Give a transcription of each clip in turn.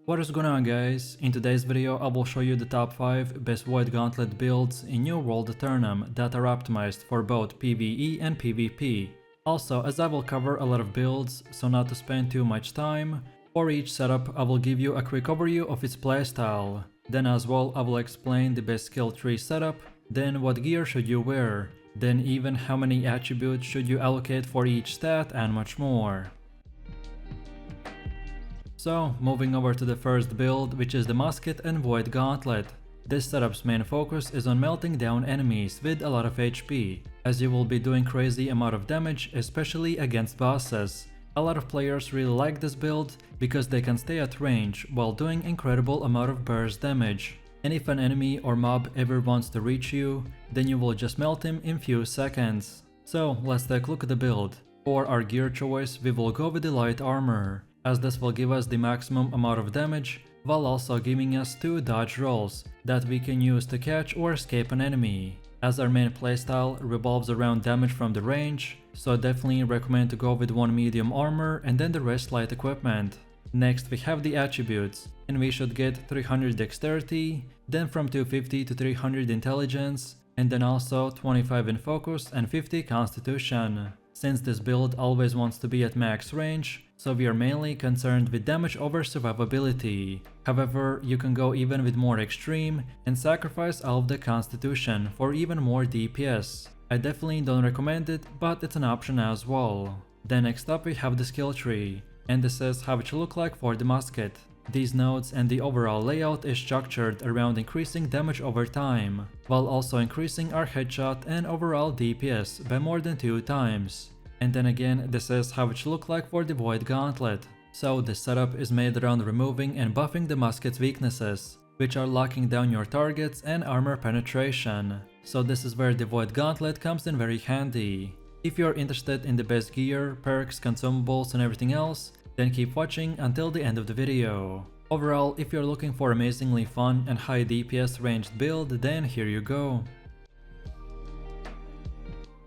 What is going on, guys? In today's video I will show you the top 5 best Void Gauntlet builds in New World Aeternum that are optimized for both PvE and PvP. Also, as I will cover a lot of builds, so not to spend too much time, for each setup I will give you a quick overview of its playstyle. Then as well I will explain the best skill tree setup, then what gear should you wear, then even how many attributes should you allocate for each stat and much more. So, moving over to the first build, which is the musket and void gauntlet. This setup's main focus is on melting down enemies with a lot of HP, as you will be doing crazy amount of damage, especially against bosses. A lot of players really like this build because they can stay at range while doing incredible amount of burst damage. And if an enemy or mob ever wants to reach you, then you will just melt him in few seconds. So let's take a look at the build. For our gear choice, we will go with the light armor, as this will give us the maximum amount of damage while also giving us 2 dodge rolls that we can use to catch or escape an enemy. As our main playstyle revolves around damage from the range, so definitely recommend to go with 1 medium armor and then the rest light equipment. Next we have the attributes, and we should get 300 dexterity, then from 250 to 300 intelligence, and then also 25 in focus and 50 constitution. Since this build always wants to be at max range, so we are mainly concerned with damage over survivability. However, you can go even with more extreme and sacrifice all of the constitution for even more DPS. I definitely don't recommend it, but it's an option as well. Then next up we have the skill tree, and this is how it should look like for the musket. These nodes and the overall layout is structured around increasing damage over time, while also increasing our headshot and overall DPS by more than 2 times. And then again, this is how it should look like for the Void Gauntlet. So this setup is made around removing and buffing the musket's weaknesses, which are locking down your targets and armor penetration. So this is where the Void Gauntlet comes in very handy. If you're interested in the best gear, perks, consumables and everything else, then keep watching until the end of the video. Overall, if you're looking for amazingly fun and high DPS ranged build, then here you go.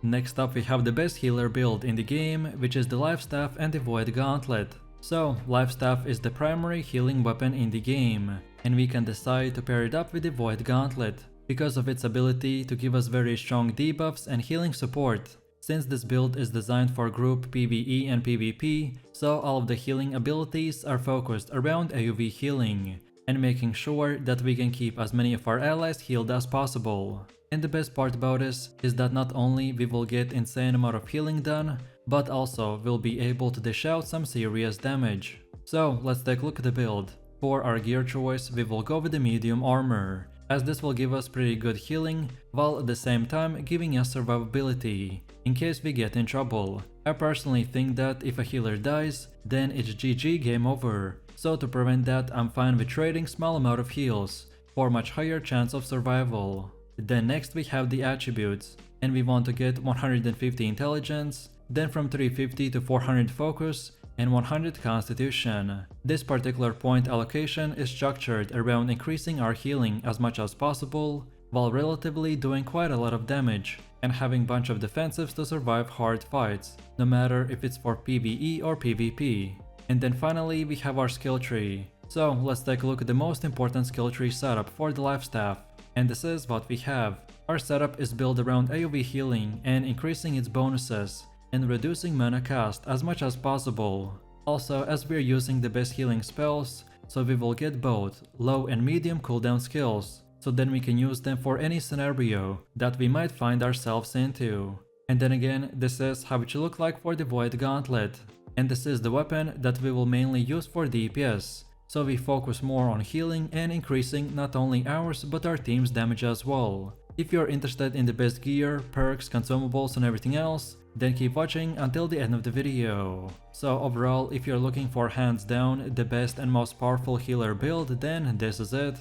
Next up we have the best healer build in the game, which is the Life Staff and the Void Gauntlet. So, Life Staff is the primary healing weapon in the game, and we can decide to pair it up with the Void Gauntlet, because of its ability to give us very strong debuffs and healing support. Since this build is designed for group PvE and PvP, so all of the healing abilities are focused around AoE healing, and making sure that we can keep as many of our allies healed as possible. And the best part about this is that not only we will get insane amount of healing done, but also we'll be able to dish out some serious damage. So let's take a look at the build. For our gear choice, we will go with the medium armor, as this will give us pretty good healing, while at the same time giving us survivability, in case we get in trouble. I personally think that if a healer dies, then it's GG, game over. So to prevent that, I'm fine with trading small amount of heals, for much higher chance of survival. Then next we have the attributes, and we want to get 150 intelligence, then from 350 to 400 focus, and 100 constitution. This particular point allocation is structured around increasing our healing as much as possible, while relatively doing quite a lot of damage, and having bunch of defensives to survive hard fights, no matter if it's for PvE or PvP. And then finally we have our skill tree. So let's take a look at the most important skill tree setup for the Life Staff. And this is what we have. Our setup is built around AoE healing and increasing its bonuses, and reducing mana cost as much as possible. Also, as we are using the best healing spells, so we will get both low and medium cooldown skills, so then we can use them for any scenario that we might find ourselves into. And then again, this is how it should look like for the Void Gauntlet, and this is the weapon that we will mainly use for DPS. So we focus more on healing and increasing not only ours but our team's damage as well. If you're interested in the best gear, perks, consumables and everything else, then keep watching until the end of the video. So overall, if you're looking for hands down the best and most powerful healer build, then this is it.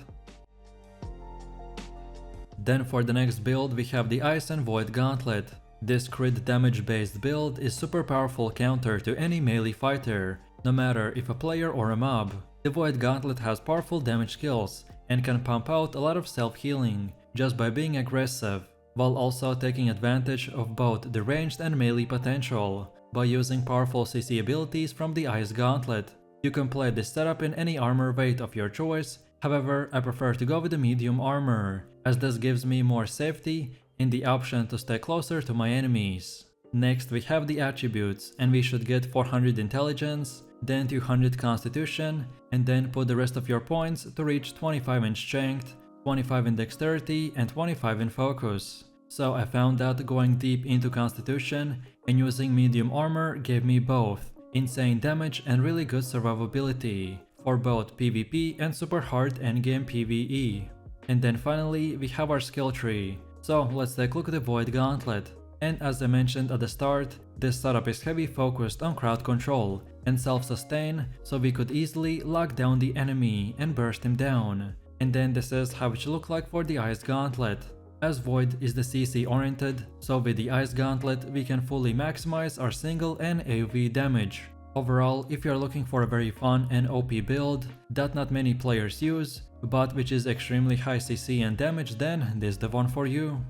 Then for the next build we have the Ice and Void Gauntlet. This crit damage based build is super powerful counter to any melee fighter, no matter if a player or a mob. The Void Gauntlet has powerful damage skills and can pump out a lot of self-healing just by being aggressive, while also taking advantage of both the ranged and melee potential by using powerful CC abilities from the Ice Gauntlet. You can play this setup in any armor weight of your choice, however I prefer to go with the medium armor, as this gives me more safety and the option to stay closer to my enemies. Next we have the attributes, and we should get 400 intelligence, then 200 constitution, and then put the rest of your points to reach 25 in strength, 25 in dexterity and 25 in focus. So I found that going deep into constitution and using medium armor gave me both insane damage and really good survivability for both PvP and super hard endgame PvE. And then finally we have our skill tree. So let's take a look at the Void Gauntlet. And as I mentioned at the start, this setup is heavy focused on crowd control and self-sustain, so we could easily lock down the enemy and burst him down. And then this is how it should look like for the Ice Gauntlet. As Void is the CC oriented, so with the Ice Gauntlet we can fully maximize our single and AoE damage. Overall, if you are looking for a very fun and OP build that not many players use, but which is extremely high CC and damage, then this is the one for you.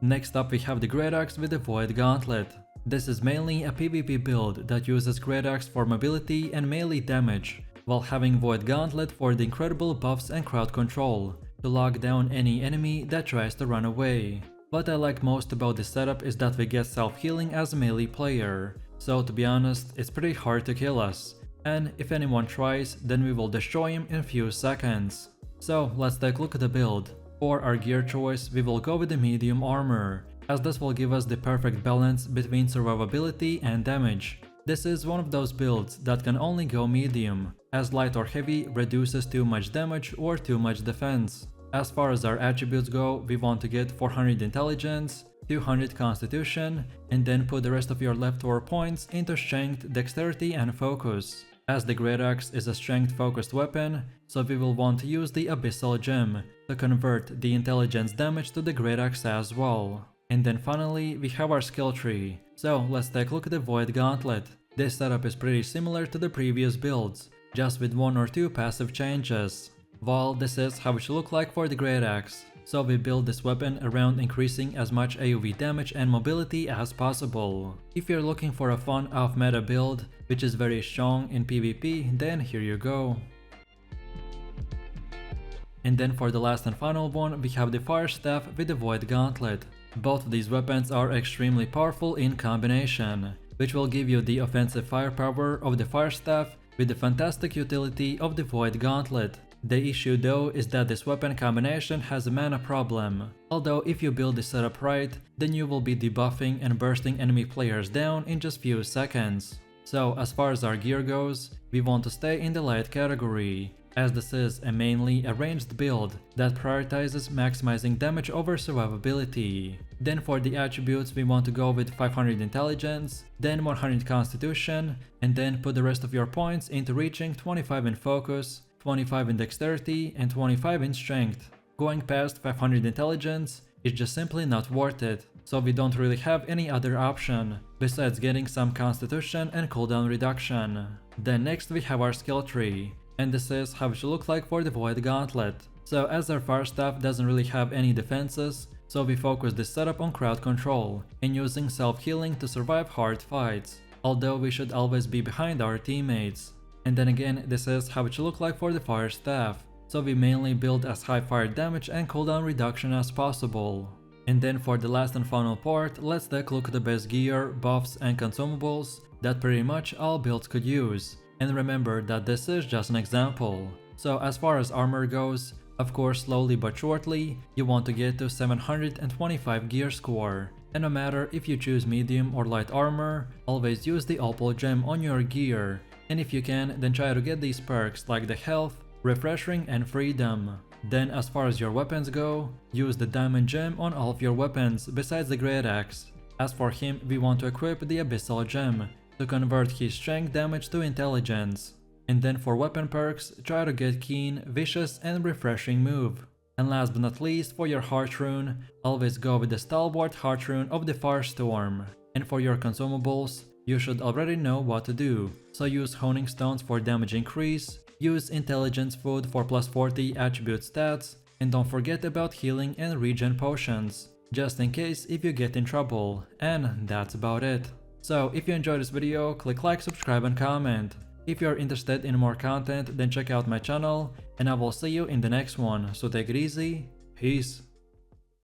Next up we have the Great Axe with the Void Gauntlet. This is mainly a PvP build that uses Great Axe for mobility and melee damage, while having Void Gauntlet for the incredible buffs and crowd control, to lock down any enemy that tries to run away. What I like most about this setup is that we get self-healing as a melee player, so to be honest, it's pretty hard to kill us, and if anyone tries, then we will destroy him in few seconds. So let's take a look at the build. For our gear choice, we will go with the medium armor, as this will give us the perfect balance between survivability and damage. This is one of those builds that can only go medium, as light or heavy reduces too much damage or too much defense. As far as our attributes go, we want to get 400 intelligence, 200 constitution, and then put the rest of your leftover points into strength, dexterity and focus. As the Great Axe is a strength focused weapon, so we will want to use the Abyssal Gem to convert the intelligence damage to the Great Axe as well. And then finally we have our skill tree, so let's take a look at the Void Gauntlet. This setup is pretty similar to the previous builds, just with one or two passive changes. Well, this is how it should look like for the Great Axe. So we build this weapon around increasing as much AoE damage and mobility as possible. If you're looking for a fun off-meta build, which is very strong in PvP, then here you go. And then for the last and final one, we have the Fire Staff with the Void Gauntlet. Both of these weapons are extremely powerful in combination, which will give you the offensive firepower of the Fire Staff with the fantastic utility of the Void Gauntlet. The issue though is that this weapon combination has a mana problem, although if you build the setup right, then you will be debuffing and bursting enemy players down in just few seconds. So as far as our gear goes, we want to stay in the light category, as this is a mainly a ranged build that prioritizes maximizing damage over survivability. Then for the attributes we want to go with 500 intelligence, then 100 constitution, and then put the rest of your points into reaching 25 in focus, 25 in dexterity and 25 in strength. Going past 500 intelligence is just simply not worth it, so we don't really have any other option besides getting some constitution and cooldown reduction. Then next we have our skill tree, and this is how it should look like for the Void Gauntlet. So as our Fire Staff doesn't really have any defenses, so we focus this setup on crowd control and using self-healing to survive hard fights, although we should always be behind our teammates. And then again, this is how it should look like for the Fire Staff, so we mainly build as high fire damage and cooldown reduction as possible. And then for the last and final part, let's take a look at the best gear, buffs and consumables that pretty much all builds could use. And remember that this is just an example. So as far as armor goes, of course slowly but shortly, you want to get to 725 gear score. And no matter if you choose medium or light armor, always use the opal gem on your gear. And if you can, then try to get these perks like the health, refreshing and freedom. Then as far as your weapons go, use the diamond gem on all of your weapons besides the Great Axe. As for him, we want to equip the Abyssal Gem to convert his strength damage to intelligence. And then for weapon perks, try to get keen, vicious and refreshing move. And last but not least, for your heart rune, always go with the stalwart heart rune of the Firestorm. And for your consumables, you should already know what to do, so use honing stones for damage increase, use intelligence food for plus 40 attribute stats, and don't forget about healing and regen potions, just in case if you get in trouble, and that's about it. So if you enjoyed this video, click like, subscribe and comment. If you're interested in more content, then check out my channel, and I will see you in the next one. So take it easy, peace.